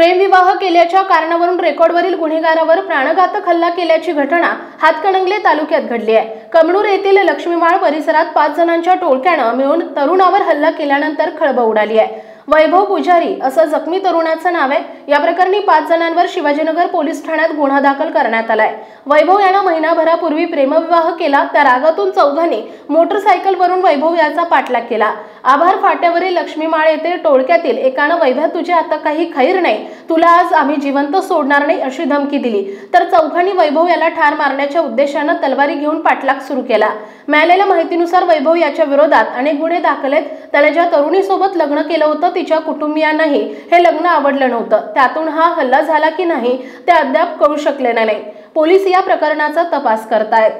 प्रेमविवाह केल्याच्या कारणावरून रेकॉर्डवरील गुन्हेगारावर प्राणघातक हल्ला केल्याची घटना हातकणंगले तालुक्यात घडली आहे। कमनूर येथील लक्ष्मीमाळ परिसरात 5 जणांच्या टोळक्याने मिळून तरुणावर हल्ला केल्यानंतर खळबळ उडाली आहे। वैभव पुजारी असं जखमी तरुणाचं नाव आहे। या प्रकरणी 5 जणांवर शिवाजीनगर पोलीस ठाण्यात गुन्हा दाखल करण्यात आलाय। वैभव याने महिनाभरापूर्वी प्रेमविवाह केला। त्या रागातून चौघांनी मोटरसायकलवरून वैभव याचा पाठलाग केला। आभार फाट्यावरील लक्ष्मीमाळ येथे टोळक्यातील एकाने वैभव तुझे आता काही खैर नाही, तुला आज आम्ही जिवंत सोडणार नाही अशी धमकी दिली। तर चौघांनी वैभव याला ठार मारण्याच्या उद्देशाने तलवारी घेऊन पाठलाग सुरू केला। मिळालेल्या माहितीनुसार वैभव याच्या विरोधात अनेक गुन्हे दाखल आहेत। त्याने ज्या तरुणीसोबत लग्न केलं होतं तिच्या कुटुंबियांनाही हे लग्न आवडलं नव्हतं। त्यातून हा हल्ला झाला की नाही ते अद्याप कळू शकले नाही। पोलीस या प्रकरणाचा तपास करतायत।